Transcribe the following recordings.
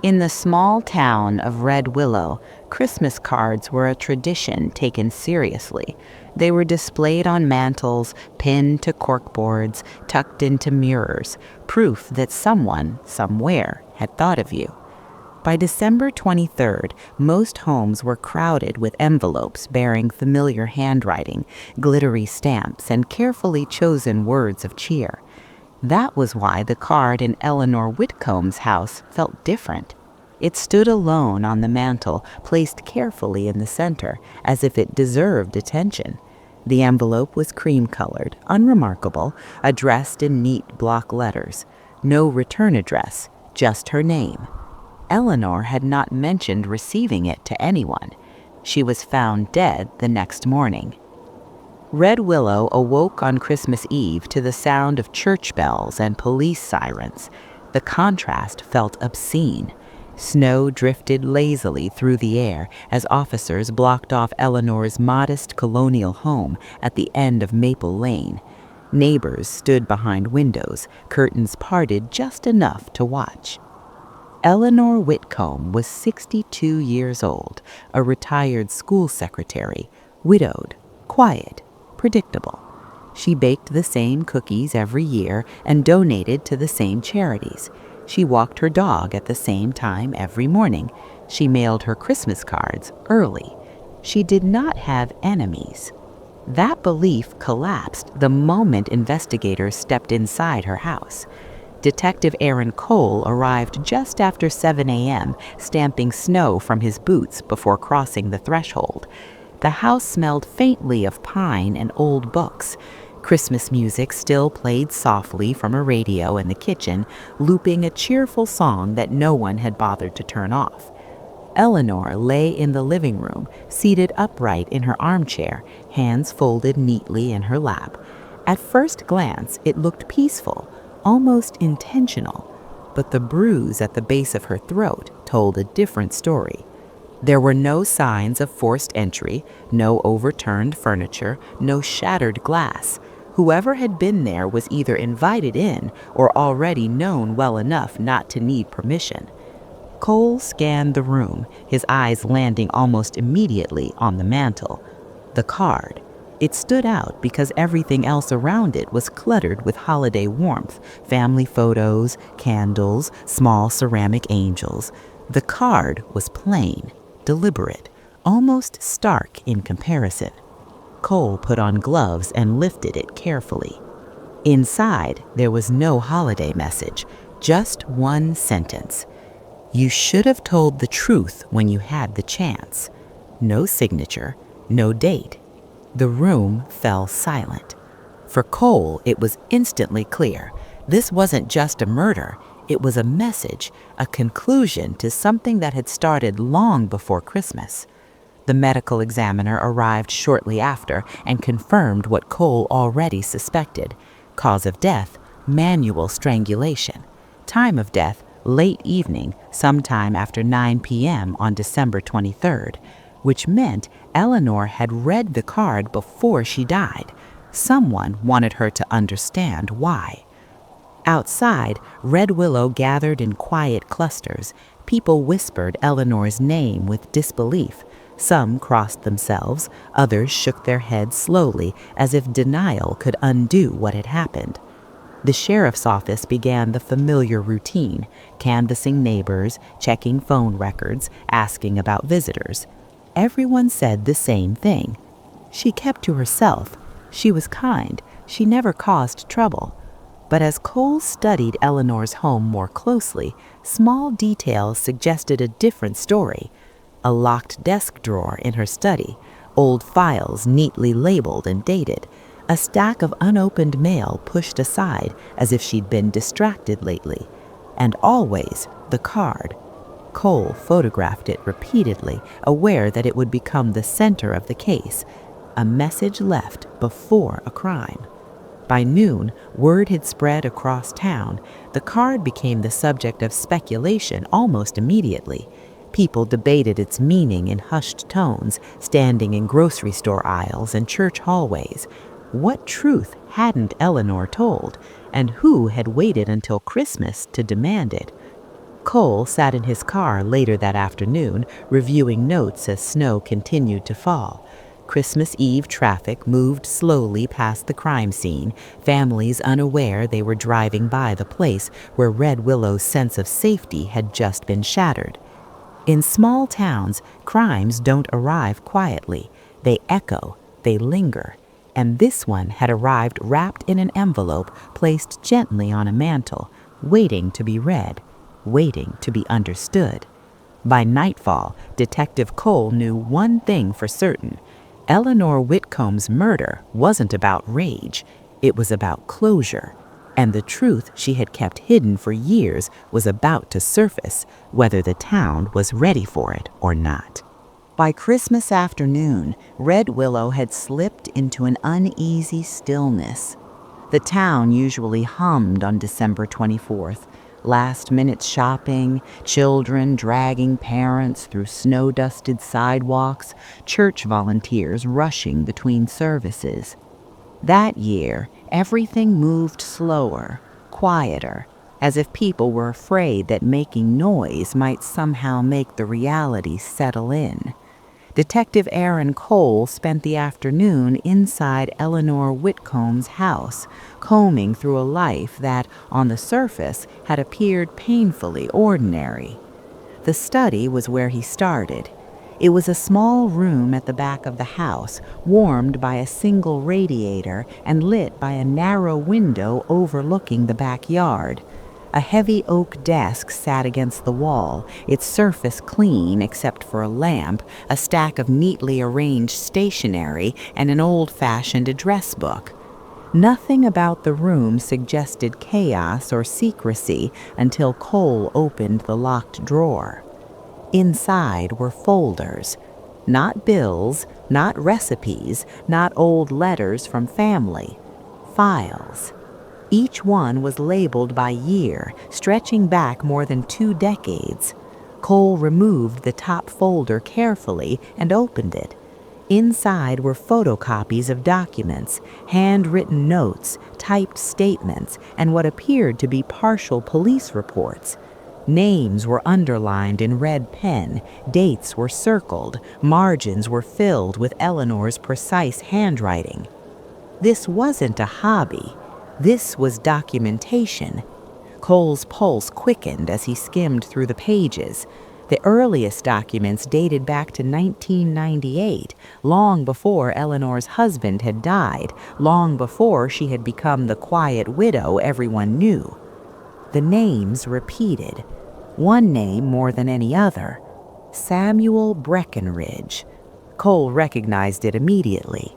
In the small town of Red Willow, Christmas cards were a tradition taken seriously. They were displayed on mantels, pinned to corkboards, tucked into mirrors, proof that someone, somewhere, had thought of you. By December 23rd, most homes were crowded with envelopes bearing familiar handwriting, glittery stamps, and carefully chosen words of cheer. That was why the card in Eleanor Whitcomb's house felt different. It stood alone on the mantel, placed carefully in the center, as if it deserved attention. The envelope was cream-colored, unremarkable, addressed in neat block letters. No return address, just her name. Eleanor had not mentioned receiving it to anyone. She was found dead the next morning. Red Willow awoke on Christmas Eve to the sound of church bells and police sirens. The contrast felt obscene. Snow drifted lazily through the air as officers blocked off Eleanor's modest colonial home at the end of Maple Lane. Neighbors stood behind windows, curtains parted just enough to watch. Eleanor Whitcomb was 62 years old, a retired school secretary, widowed, quiet, predictable. She baked the same cookies every year and donated to the same charities. She walked her dog at the same time every morning. She mailed her Christmas cards early. She did not have enemies. That belief collapsed the moment investigators stepped inside her house. Detective Aaron Cole arrived just after 7 a.m., stamping snow from his boots before crossing the threshold. The house smelled faintly of pine and old books. Christmas music still played softly from a radio in the kitchen, looping a cheerful song that no one had bothered to turn off. Eleanor lay in the living room, seated upright in her armchair, hands folded neatly in her lap. At first glance, it looked peaceful, almost intentional, but the bruise at the base of her throat told a different story. There were no signs of forced entry, no overturned furniture, no shattered glass. Whoever had been there was either invited in or already known well enough not to need permission. Cole scanned the room, his eyes landing almost immediately on the mantel. The card. It stood out because everything else around it was cluttered with holiday warmth, family photos, candles, small ceramic angels. The card was plain, deliberate, almost stark in comparison. Cole put on gloves and lifted it carefully. Inside, there was no holiday message, just one sentence. You should have told the truth when you had the chance. No signature, no date. The room fell silent. For Cole, it was instantly clear. This wasn't just a murder. It was a message, a conclusion to something that had started long before Christmas. The medical examiner arrived shortly after and confirmed what Cole already suspected. Cause of death, manual strangulation. Time of death, late evening, sometime after 9 p.m. on December 23rd, which meant Eleanor had read the card before she died. Someone wanted her to understand why. Outside, Red Willow gathered in quiet clusters. People whispered Eleanor's name with disbelief. Some crossed themselves, others shook their heads slowly, as if denial could undo what had happened. The sheriff's office began the familiar routine, canvassing neighbors, checking phone records, asking about visitors. Everyone said the same thing. She kept to herself. She was kind. She never caused trouble. But as Cole studied Eleanor's home more closely, small details suggested a different story. A locked desk drawer in her study, old files neatly labeled and dated, a stack of unopened mail pushed aside as if she'd been distracted lately, and always the card. Cole photographed it repeatedly, aware that it would become the center of the case, a message left before a crime. By noon, word had spread across town. The card became the subject of speculation almost immediately. People debated its meaning in hushed tones, standing in grocery store aisles and church hallways. What truth hadn't Eleanor told, and who had waited until Christmas to demand it? Cole sat in his car later that afternoon, reviewing notes as snow continued to fall. Christmas Eve traffic moved slowly past the crime scene, families unaware they were driving by the place where Red Willow's sense of safety had just been shattered. In small towns, crimes don't arrive quietly. They echo, they linger. And this one had arrived wrapped in an envelope placed gently on a mantel, waiting to be read, waiting to be understood. By nightfall, Detective Cole knew one thing for certain. Eleanor Whitcomb's murder wasn't about rage. It was about closure. And the truth she had kept hidden for years was about to surface, whether the town was ready for it or not. By Christmas afternoon, Red Willow had slipped into an uneasy stillness. The town usually hummed on December 24th. Last-minute shopping, children dragging parents through snow-dusted sidewalks, church volunteers rushing between services. That year, everything moved slower, quieter, as if people were afraid that making noise might somehow make the reality settle in. Detective Aaron Cole spent the afternoon inside Eleanor Whitcomb's house, combing through a life that, on the surface, had appeared painfully ordinary. The study was where he started. It was a small room at the back of the house, warmed by a single radiator and lit by a narrow window overlooking the backyard. A heavy oak desk sat against the wall, its surface clean except for a lamp, a stack of neatly arranged stationery, and an old-fashioned address book. Nothing about the room suggested chaos or secrecy until Cole opened the locked drawer. Inside were folders. Not bills, not recipes, not old letters from family. Files. Each one was labeled by year, stretching back more than 2 decades. Cole removed the top folder carefully and opened it. Inside were photocopies of documents, handwritten notes, typed statements, and what appeared to be partial police reports. Names were underlined in red pen, dates were circled, margins were filled with Eleanor's precise handwriting. This wasn't a hobby. This was documentation. Cole's pulse quickened as he skimmed through the pages. The earliest documents dated back to 1998, long before Eleanor's husband had died, long before she had become the quiet widow everyone knew. The names repeated. One name more than any other. Samuel Breckenridge. Cole recognized it immediately.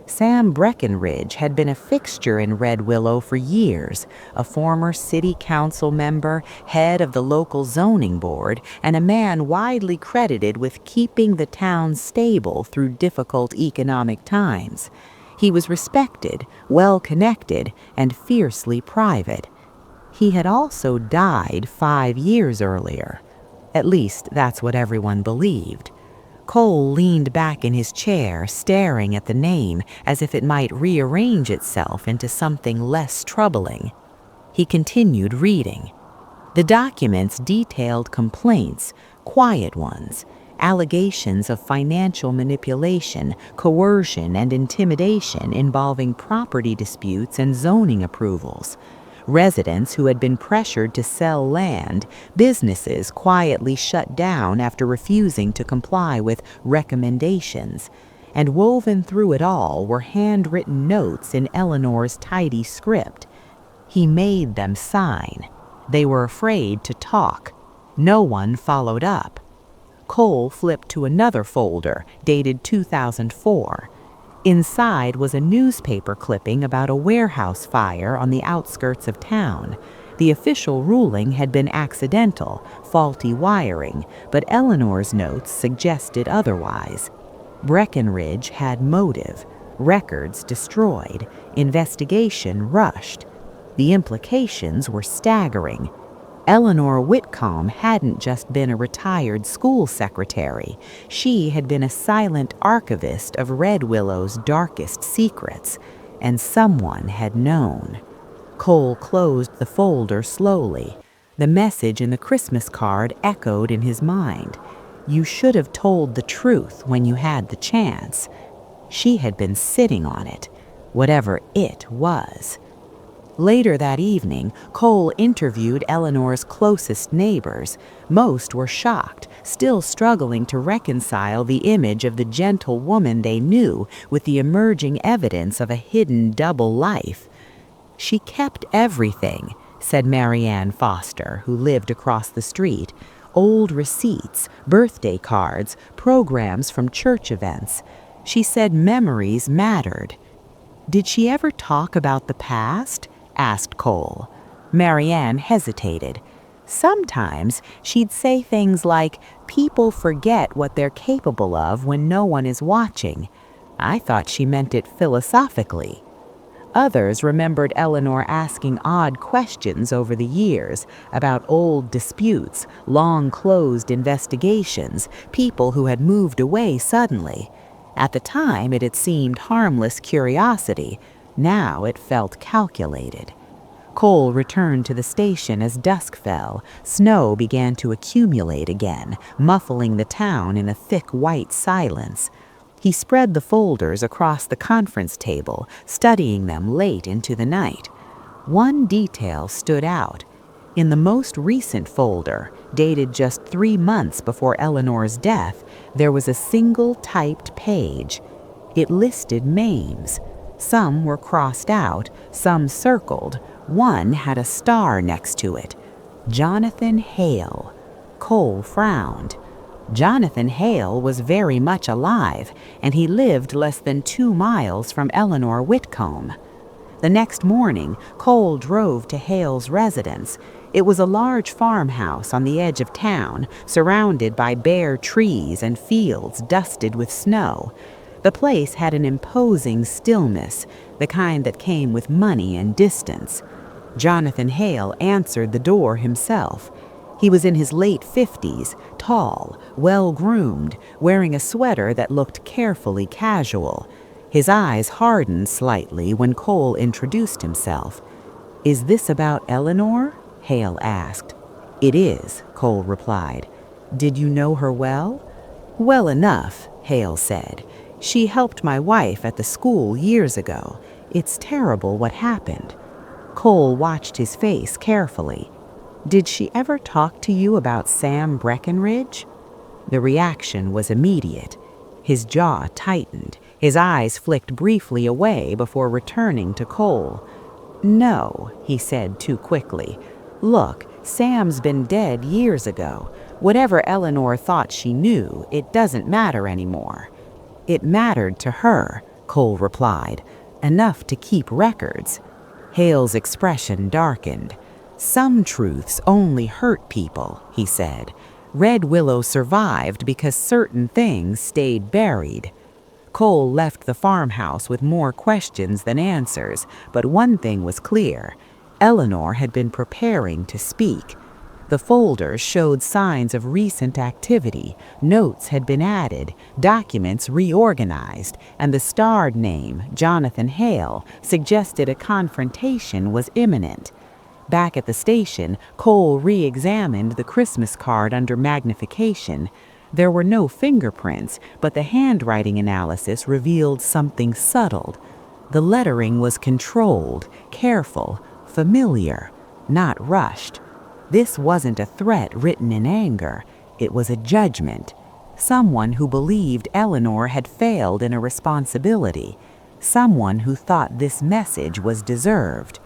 Sam Breckenridge had been a fixture in Red Willow for years, a former city council member, head of the local zoning board, and a man widely credited with keeping the town stable through difficult economic times. He was respected, well-connected, and fiercely private. He had also died 5 years earlier. At least that's what everyone believed. Cole leaned back in his chair, staring at the name as if it might rearrange itself into something less troubling. He continued reading. The documents detailed complaints, quiet ones, allegations of financial manipulation, coercion, and intimidation involving property disputes and zoning approvals. Residents who had been pressured to sell land, businesses quietly shut down after refusing to comply with recommendations, and woven through it all were handwritten notes in Eleanor's tidy script. He made them sign. They were afraid to talk. No one followed up. Cole flipped to another folder, dated 2004. Inside was a newspaper clipping about a warehouse fire on the outskirts of town. The official ruling had been accidental, faulty wiring, but Eleanor's notes suggested otherwise. Breckenridge had motive, records destroyed, investigation rushed. The implications were staggering. Eleanor Whitcomb hadn't just been a retired school secretary. She had been a silent archivist of Red Willow's darkest secrets, and someone had known. Cole closed the folder slowly. The message in the Christmas card echoed in his mind. You should have told the truth when you had the chance. She had been sitting on it, whatever it was. Later that evening, Cole interviewed Eleanor's closest neighbors. Most were shocked, still struggling to reconcile the image of the gentle woman they knew with the emerging evidence of a hidden double life. She kept everything, said Marianne Foster, who lived across the street. Old receipts, birthday cards, programs from church events. She said memories mattered. Did she ever talk about the past? Asked Cole. Marianne hesitated. Sometimes she'd say things like, people forget what they're capable of when no one is watching. I thought she meant it philosophically. Others remembered Eleanor asking odd questions over the years about old disputes, long-closed investigations, people who had moved away suddenly. At the time, it had seemed harmless curiosity. Now it felt calculated. Cole returned to the station as dusk fell. Snow began to accumulate again, muffling the town in a thick white silence. He spread the folders across the conference table, studying them late into the night. One detail stood out. In the most recent folder, dated just 3 months before Eleanor's death, there was a single typed page. It listed names. Some were crossed out, some circled. One had a star next to it. Jonathan Hale. Cole frowned. Jonathan Hale was very much alive, and he lived less than 2 miles from Eleanor Whitcomb. The next morning, Cole drove to Hale's residence. It was a large farmhouse on the edge of town, surrounded by bare trees and fields dusted with snow. The place had an imposing stillness, the kind that came with money and distance. Jonathan Hale answered the door himself. He was in his late 50s, tall, well-groomed, wearing a sweater that looked carefully casual. His eyes hardened slightly when Cole introduced himself. "Is this about Eleanor?" Hale asked. "It is," Cole replied. "Did you know her well?" "Well enough," Hale said. "She helped my wife at the school years ago. It's terrible what happened." Cole watched his face carefully. "Did she ever talk to you about Sam Breckenridge?" The reaction was immediate. His jaw tightened. His eyes flicked briefly away before returning to Cole. "No," he said too quickly. "Look, Sam's been dead years ago. Whatever Eleanor thought she knew, it doesn't matter anymore." "It mattered to her," Cole replied. "Enough to keep records." Hale's expression darkened. "Some truths only hurt people," he said. "Red Willow survived because certain things stayed buried." Cole left the farmhouse with more questions than answers, but one thing was clear. Eleanor had been preparing to speak. The folders showed signs of recent activity. Notes had been added, documents reorganized, and the starred name, Jonathan Hale, suggested a confrontation was imminent. Back at the station, Cole re-examined the Christmas card under magnification. There were no fingerprints, but the handwriting analysis revealed something subtle. The lettering was controlled, careful, familiar, not rushed. This wasn't a threat written in anger. It was a judgment. Someone who believed Eleanor had failed in a responsibility. Someone who thought this message was deserved.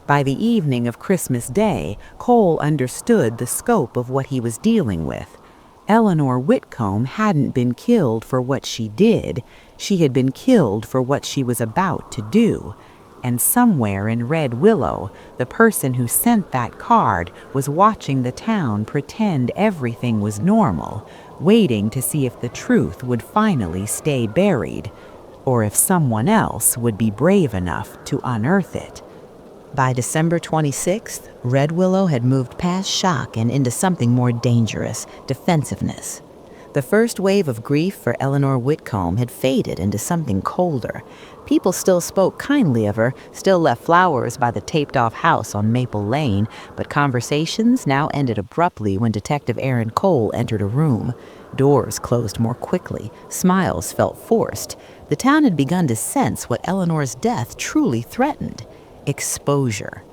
By the evening of Christmas Day, Cole understood the scope of what he was dealing with. Eleanor Whitcomb hadn't been killed for what she did. She had been killed for what she was about to do. And somewhere in Red Willow, the person who sent that card was watching the town pretend everything was normal, waiting to see if the truth would finally stay buried, or if someone else would be brave enough to unearth it. By December 26th, Red Willow had moved past shock and into something more dangerous, defensiveness. The first wave of grief for Eleanor Whitcomb had faded into something colder. People still spoke kindly of her, still left flowers by the taped-off house on Maple Lane, but conversations now ended abruptly when Detective Aaron Cole entered a room. Doors closed more quickly. Smiles felt forced. The town had begun to sense what Eleanor's death truly threatened: exposure.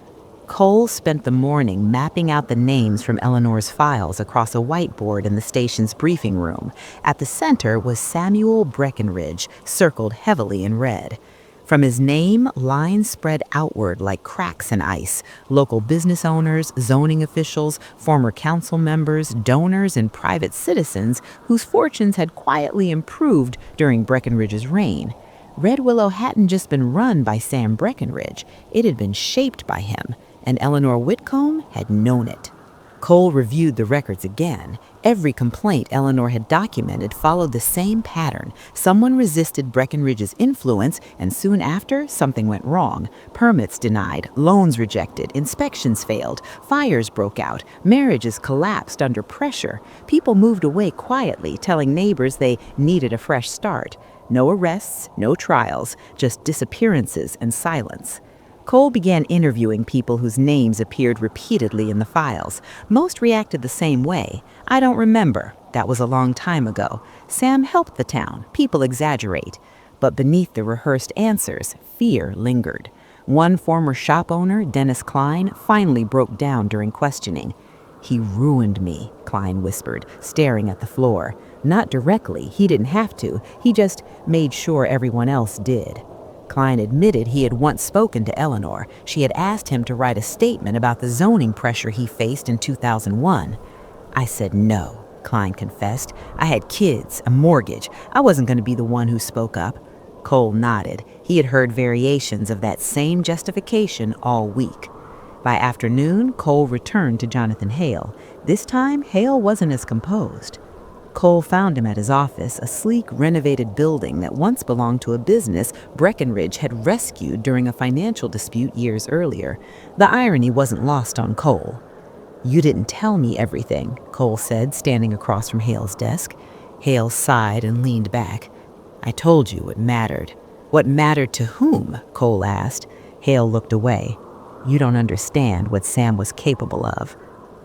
Cole spent the morning mapping out the names from Eleanor's files across a whiteboard in the station's briefing room. At the center was Samuel Breckenridge, circled heavily in red. From his name, lines spread outward like cracks in ice. Local business owners, zoning officials, former council members, donors, and private citizens whose fortunes had quietly improved during Breckenridge's reign. Red Willow hadn't just been run by Sam Breckenridge, it had been shaped by him, and Eleanor Whitcomb had known it. Cole reviewed the records again. Every complaint Eleanor had documented followed the same pattern. Someone resisted Breckenridge's influence, and soon after, something went wrong. Permits denied, loans rejected, inspections failed, fires broke out, marriages collapsed under pressure. People moved away quietly, telling neighbors they needed a fresh start. No arrests, no trials, just disappearances and silence. Cole began interviewing people whose names appeared repeatedly in the files. Most reacted the same way. "I don't remember. That was a long time ago. Sam helped the town. People exaggerate." But beneath the rehearsed answers, fear lingered. One former shop owner, Dennis Klein, finally broke down during questioning. "He ruined me," Klein whispered, staring at the floor. Not directly, he didn't have to. He just made sure everyone else did. Klein admitted he had once spoken to Eleanor. She had asked him to write a statement about the zoning pressure he faced in 2001. "I said no," Klein confessed. "I had kids, a mortgage. I wasn't going to be the one who spoke up." Cole nodded. He had heard variations of that same justification all week. By afternoon, Cole returned to Jonathan Hale. This time, Hale wasn't as composed. Cole found him at his office, a sleek, renovated building that once belonged to a business Breckenridge had rescued during a financial dispute years earlier. The irony wasn't lost on Cole. "You didn't tell me everything," Cole said, standing across from Hale's desk. Hale sighed and leaned back. "I told you what mattered." "What mattered to whom?" Cole asked. Hale looked away. "You don't understand what Sam was capable of."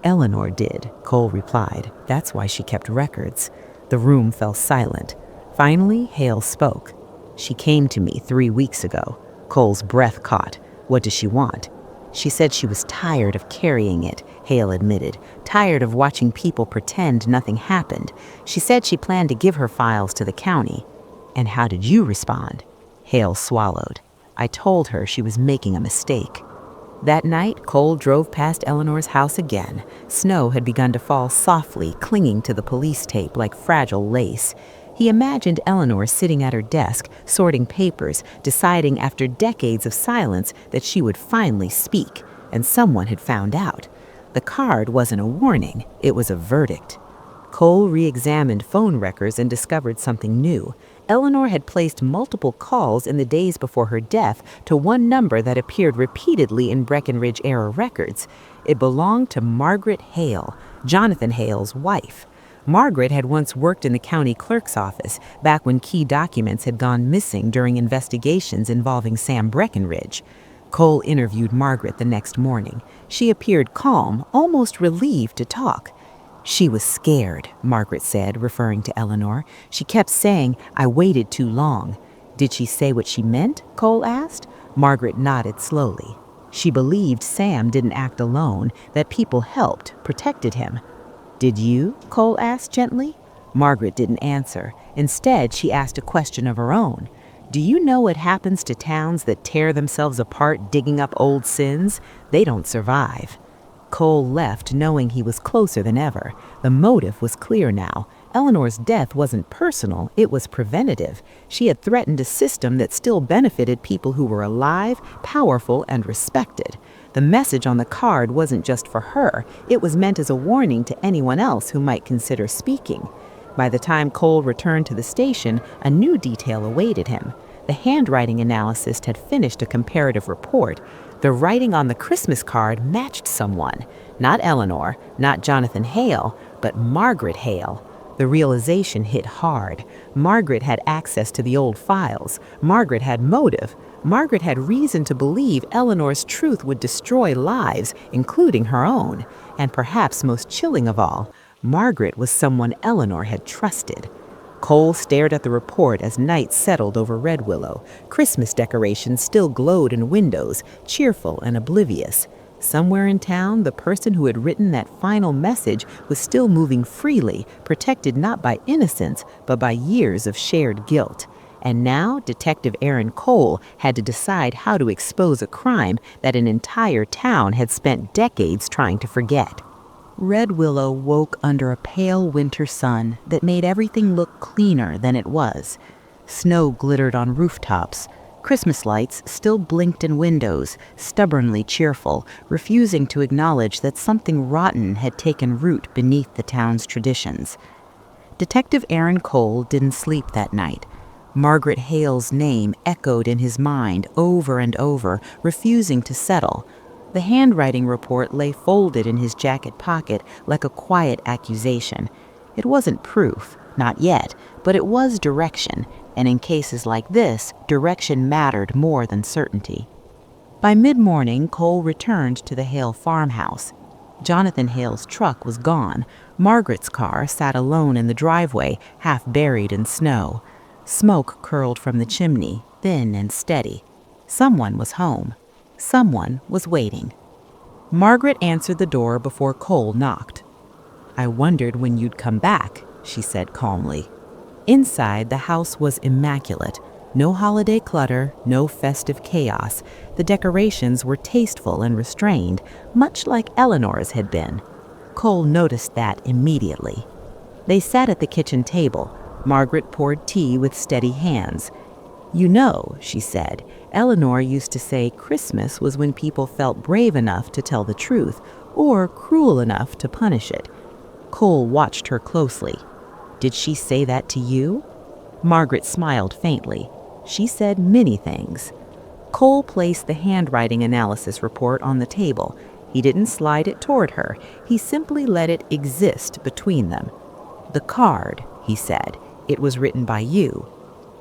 "Eleanor did," Cole replied. "That's why she kept records." The room fell silent. Finally, Hale spoke. "She came to me 3 weeks ago." Cole's breath caught. "What does she want?" "She said she was tired of carrying it," Hale admitted. "Tired of watching people pretend nothing happened. She said she planned to give her files to the county." "And how did you respond?" Hale swallowed. "I told her she was making a mistake." That night, Cole drove past Eleanor's house again. Snow had begun to fall softly, clinging to the police tape like fragile lace. He imagined Eleanor sitting at her desk, sorting papers, deciding after decades of silence that she would finally speak, and someone had found out. The card wasn't a warning, it was a verdict. Cole re-examined phone records and discovered something new. Eleanor had placed multiple calls in the days before her death to one number that appeared repeatedly in Breckenridge-era records. It belonged to Margaret Hale, Jonathan Hale's wife. Margaret had once worked in the county clerk's office, back when key documents had gone missing during investigations involving Sam Breckenridge. Cole interviewed Margaret the next morning. She appeared calm, almost relieved to talk. "She was scared," Margaret said, referring to Eleanor. "She kept saying, 'I waited too long.'" "Did she say what she meant?" Cole asked. Margaret nodded slowly. "She believed Sam didn't act alone, that people helped, protected him." "Did you?" Cole asked gently. Margaret didn't answer. Instead, she asked a question of her own. "Do you know what happens to towns that tear themselves apart digging up old sins? They don't survive." Cole left knowing he was closer than ever. The motive was clear now. Eleanor's death wasn't personal, it was preventative. She had threatened a system that still benefited people who were alive, powerful, and respected. The message on the card wasn't just for her, it was meant as a warning to anyone else who might consider speaking. By the time Cole returned to the station, a new detail awaited him. The handwriting analyst had finished a comparative report. The writing on the Christmas card matched someone. Not Eleanor, not Jonathan Hale, but Margaret Hale. The realization hit hard. Margaret had access to the old files. Margaret had motive. Margaret had reason to believe Eleanor's truth would destroy lives, including her own. And perhaps most chilling of all, Margaret was someone Eleanor had trusted. Cole stared at the report as night settled over Red Willow. Christmas decorations still glowed in windows, cheerful and oblivious. Somewhere in town, the person who had written that final message was still moving freely, protected not by innocence, but by years of shared guilt. And now, Detective Aaron Cole had to decide how to expose a crime that an entire town had spent decades trying to forget. Red Willow woke under a pale winter sun that made everything look cleaner than it was. Snow glittered on rooftops. Christmas lights still blinked in windows, stubbornly cheerful, refusing to acknowledge that something rotten had taken root beneath the town's traditions. Detective Aaron Cole didn't sleep that night. Margaret Hale's name echoed in his mind over and over, refusing to settle. The handwriting report lay folded in his jacket pocket like a quiet accusation. It wasn't proof, not yet, but it was direction, and in cases like this, direction mattered more than certainty. By mid-morning, Cole returned to the Hale farmhouse. Jonathan Hale's truck was gone. Margaret's car sat alone in the driveway, half buried in snow. Smoke curled from the chimney, thin and steady. Someone was home. Someone was waiting. Margaret answered the door before Cole knocked. "I wondered when you'd come back," she said calmly. Inside, the house was immaculate. No holiday clutter, no festive chaos. The decorations were tasteful and restrained, much like Eleanor's had been. Cole noticed that immediately. They sat at the kitchen table. Margaret poured tea with steady hands. "You know," she said, "Eleanor used to say Christmas was when people felt brave enough to tell the truth, or cruel enough to punish it." Cole watched her closely. "Did she say that to you?" Margaret smiled faintly. "She said many things." Cole placed the handwriting analysis report on the table. He didn't slide it toward her. He simply let it exist between them. "The card," he said. "It was written by you."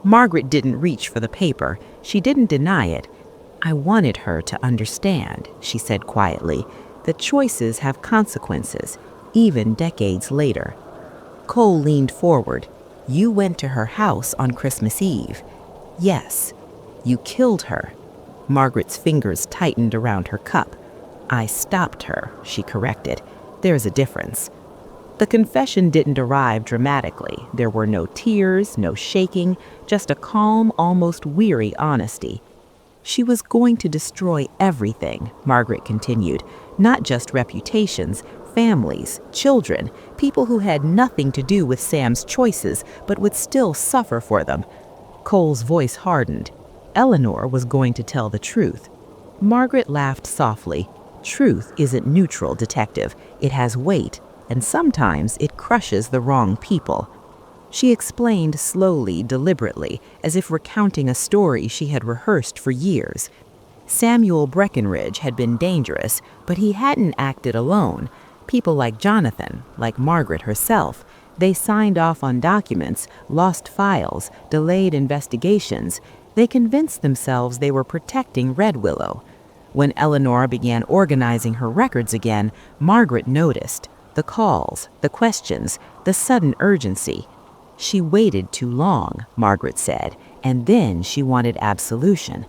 Margaret didn't reach for the paper. She didn't deny it. "I wanted her to understand," she said quietly, "that choices have consequences, even decades later." Cole leaned forward. "You went to her house on Christmas Eve." "Yes." "You killed her." Margaret's fingers tightened around her cup. "I stopped her," she corrected. "There's a difference." The confession didn't arrive dramatically. There were no tears, no shaking, just a calm, almost weary honesty. "She was going to destroy everything," Margaret continued, "not just reputations, families, children, people who had nothing to do with Sam's choices but would still suffer for them." Cole's voice hardened. Eleanor was going to tell the truth. Margaret laughed softly. "Truth isn't neutral, detective. It has weight, and sometimes it crushes the wrong people." She explained slowly, deliberately, as if recounting a story she had rehearsed for years. Samuel Breckenridge had been dangerous, but he hadn't acted alone. People like Jonathan, like Margaret herself, they signed off on documents, lost files, delayed investigations. They convinced themselves they were protecting Red Willow. When Eleanor began organizing her records again, Margaret noticed. The calls, the questions, the sudden urgency. "She waited too long," Margaret said, "and then she wanted absolution."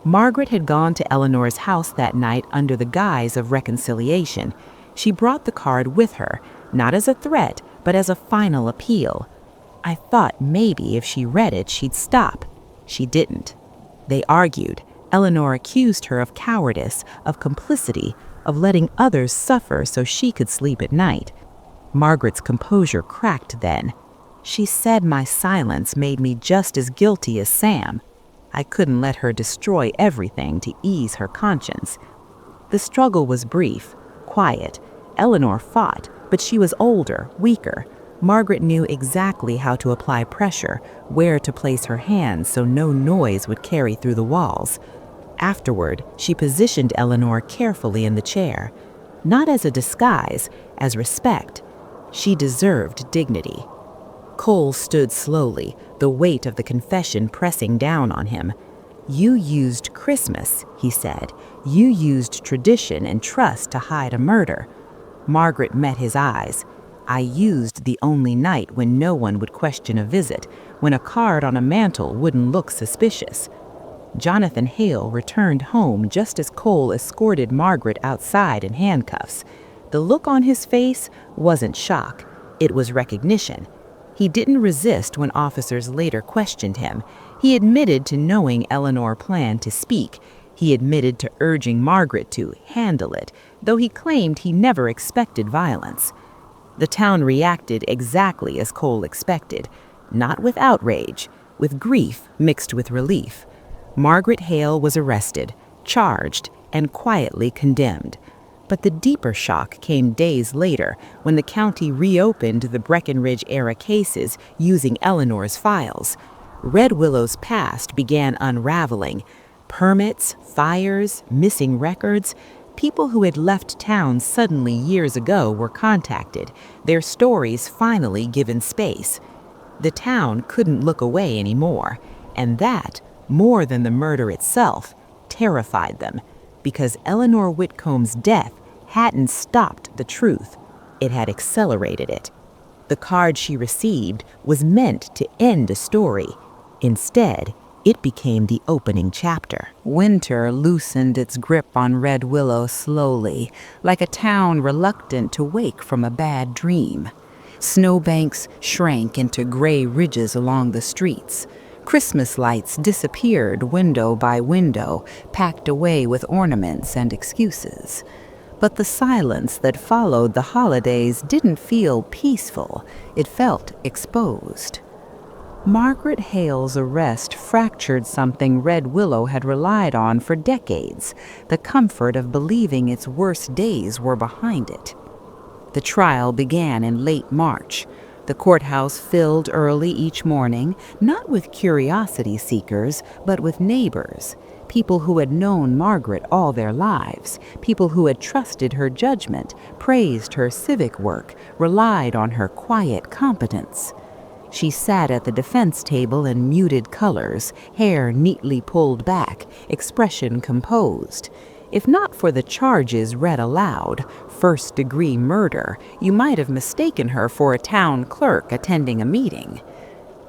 Margaret had gone to Eleanor's house that night under the guise of reconciliation. She brought the card with her, not as a threat, but as a final appeal. "I thought maybe if she read it, she'd stop." She didn't. They argued. Eleanor accused her of cowardice, of complicity, of letting others suffer so she could sleep at night. Margaret's composure cracked then. "She said my silence made me just as guilty as Sam. I couldn't let her destroy everything to ease her conscience." The struggle was brief, quiet. Eleanor fought, but she was older, weaker. Margaret knew exactly how to apply pressure, where to place her hands so no noise would carry through the walls. Afterward, she positioned Eleanor carefully in the chair, not as a disguise, as respect. She deserved dignity. Cole stood slowly, the weight of the confession pressing down on him. "You used Christmas," he said. "You used tradition and trust to hide a murder." Margaret met his eyes. "I used the only night when no one would question a visit, when a card on a mantle wouldn't look suspicious." Jonathan Hale returned home just as Cole escorted Margaret outside in handcuffs. The look on his face wasn't shock, it was recognition. He didn't resist when officers later questioned him. He admitted to knowing Eleanor planned to speak. He admitted to urging Margaret to handle it, though he claimed he never expected violence. The town reacted exactly as Cole expected, not with outrage, with grief mixed with relief. Margaret Hale was arrested, charged, and quietly condemned. But the deeper shock came days later when the county reopened the Breckenridge-era cases using Eleanor's files. Red Willow's past began unraveling. Permits, fires, missing records. People who had left town suddenly years ago were contacted, their stories finally given space. The town couldn't look away anymore, and that, more than the murder itself, terrified them, because Eleanor Whitcomb's death hadn't stopped the truth, it had accelerated it. The card she received was meant to end a story. Instead, it became the opening chapter. Winter loosened its grip on Red Willow slowly, like a town reluctant to wake from a bad dream. Snowbanks shrank into gray ridges along the streets. Christmas lights disappeared window by window, packed away with ornaments and excuses. But the silence that followed the holidays didn't feel peaceful. It felt exposed. Margaret Hale's arrest fractured something Red Willow had relied on for decades, the comfort of believing its worst days were behind it. The trial began in late March. The courthouse filled early each morning, not with curiosity seekers, but with neighbors, people who had known Margaret all their lives, people who had trusted her judgment, praised her civic work, relied on her quiet competence. She sat at the defense table in muted colors, hair neatly pulled back, expression composed. If not for the charges read aloud, first-degree murder, you might have mistaken her for a town clerk attending a meeting.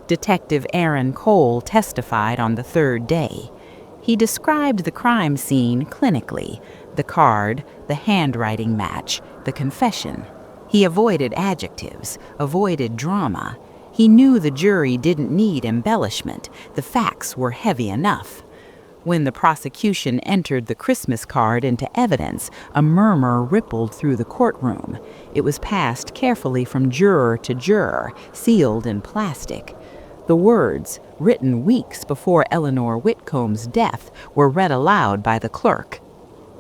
Detective Aaron Cole testified on the third day. He described the crime scene clinically, the card, the handwriting match, the confession. He avoided adjectives, avoided drama. He knew the jury didn't need embellishment. The facts were heavy enough. When the prosecution entered the Christmas card into evidence, a murmur rippled through the courtroom. It was passed carefully from juror to juror, sealed in plastic. The words, written weeks before Eleanor Whitcomb's death, were read aloud by the clerk.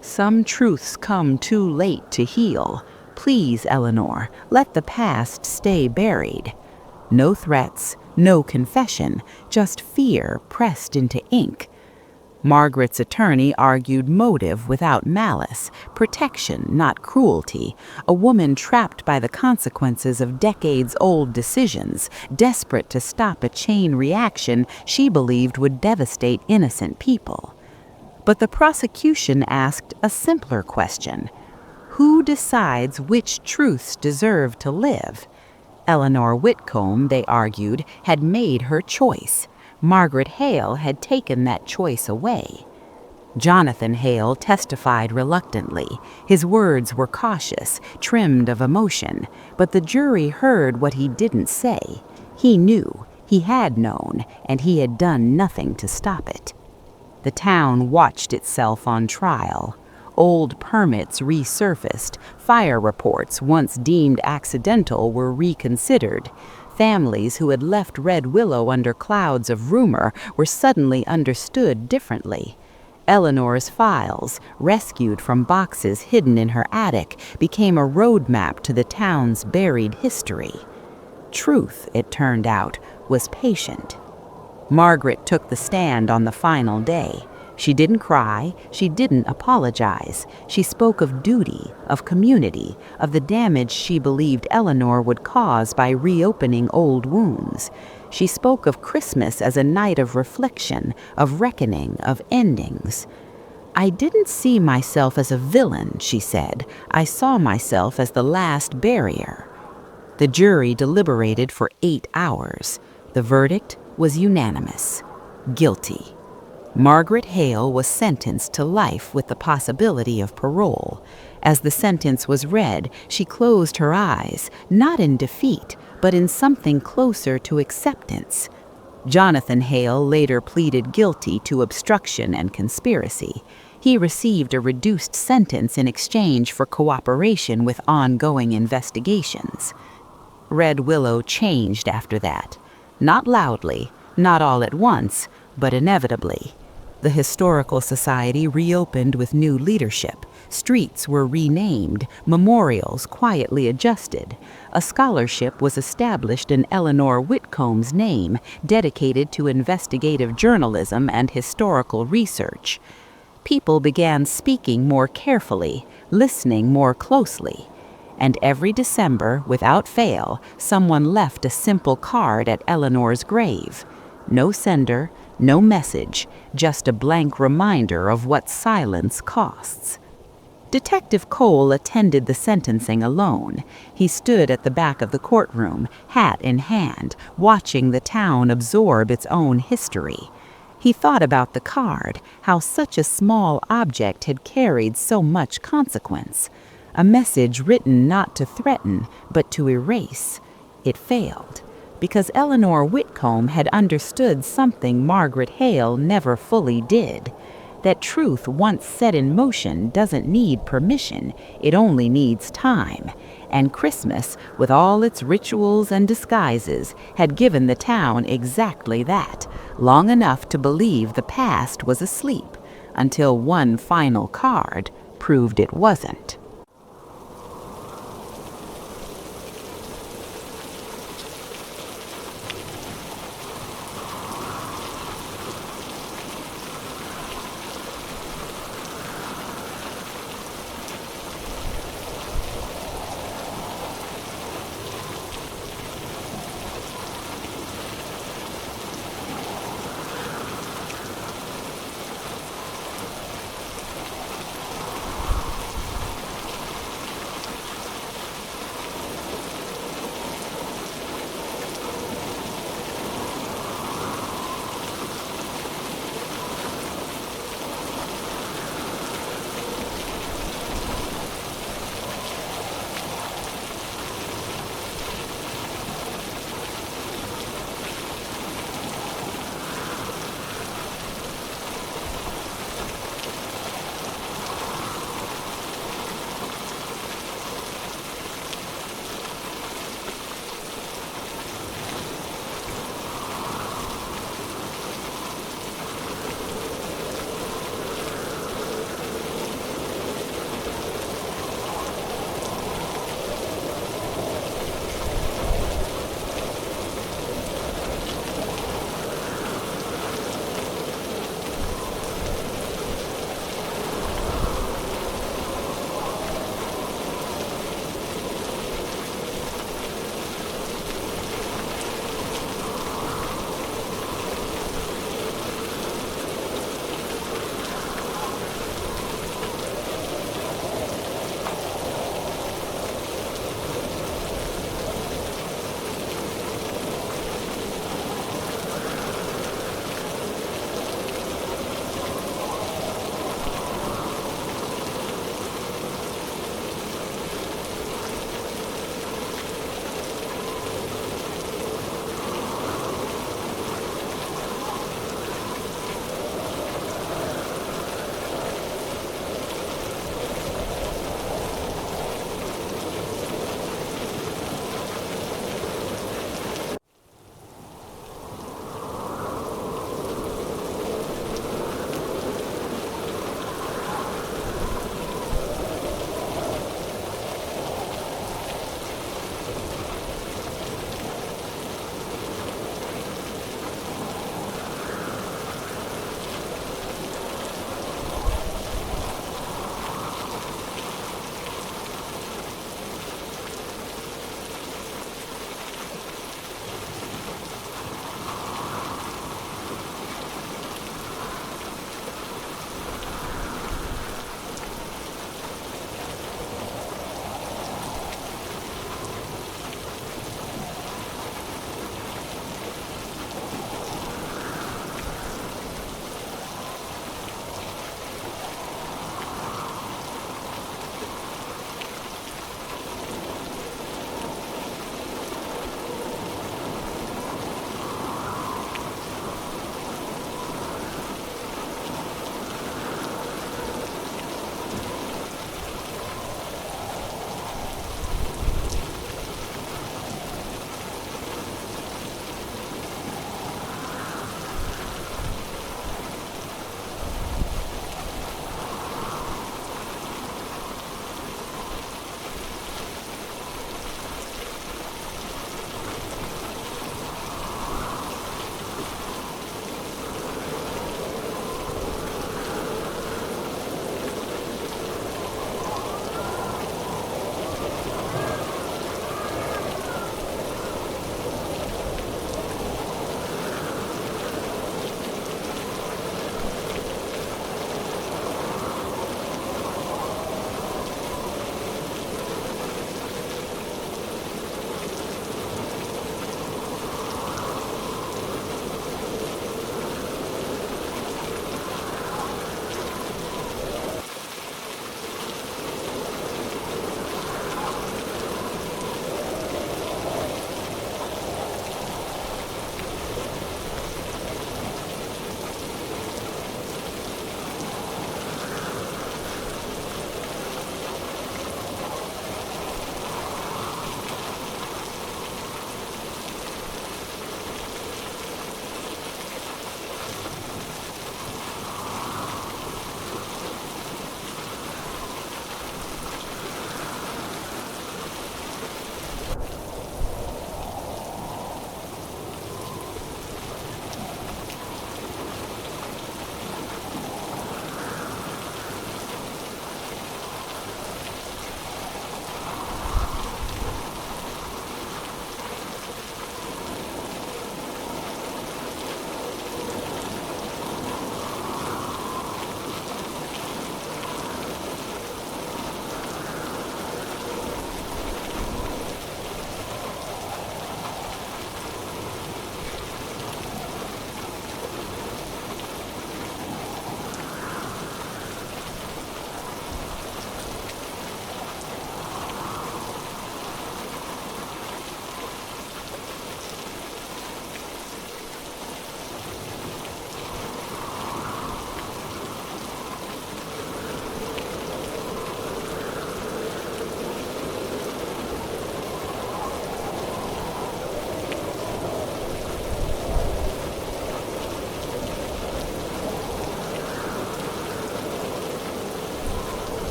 "Some truths come too late to heal. Please, Eleanor, let the past stay buried." No threats, no confession, just fear pressed into ink. Margaret's attorney argued motive without malice, protection, not cruelty, a woman trapped by the consequences of decades-old decisions, desperate to stop a chain reaction she believed would devastate innocent people. But the prosecution asked a simpler question. Who decides which truths deserve to live? Eleanor Whitcomb, they argued, had made her choice. Margaret Hale had taken that choice away. Jonathan Hale testified reluctantly. His words were cautious, trimmed of emotion, but the jury heard what he didn't say. He knew, he had known, and he had done nothing to stop it. The town watched itself on trial. Old permits resurfaced. Fire reports, once deemed accidental, were reconsidered. Families who had left Red Willow under clouds of rumor were suddenly understood differently. Eleanor's files, rescued from boxes hidden in her attic, became a roadmap to the town's buried history. Truth, it turned out, was patient. Margaret took the stand on the final day. She didn't cry, she didn't apologize. She spoke of duty, of community, of the damage she believed Eleanor would cause by reopening old wounds. She spoke of Christmas as a night of reflection, of reckoning, of endings. "I didn't see myself as a villain," she said. "I saw myself as the last barrier." The jury deliberated for 8 hours. The verdict was unanimous: guilty. Margaret Hale was sentenced to life with the possibility of parole. As the sentence was read, she closed her eyes, not in defeat, but in something closer to acceptance. Jonathan Hale later pleaded guilty to obstruction and conspiracy. He received a reduced sentence in exchange for cooperation with ongoing investigations. Red Willow changed after that. Not loudly, not all at once, but inevitably. The Historical Society reopened with new leadership. Streets were renamed, memorials quietly adjusted. A scholarship was established in Eleanor Whitcomb's name, dedicated to investigative journalism and historical research. People began speaking more carefully, listening more closely. And every December, without fail, someone left a simple card at Eleanor's grave. No sender, no message, just a blank reminder of what silence costs. Detective Cole attended the sentencing alone. He stood at the back of the courtroom, hat in hand, watching the town absorb its own history. He thought about the card, how such a small object had carried so much consequence. A message written not to threaten, but to erase. It failed, because Eleanor Whitcomb had understood something Margaret Hale never fully did. That truth once set in motion doesn't need permission, it only needs time. And Christmas, with all its rituals and disguises, had given the town exactly that, long enough to believe the past was asleep, until one final card proved it wasn't.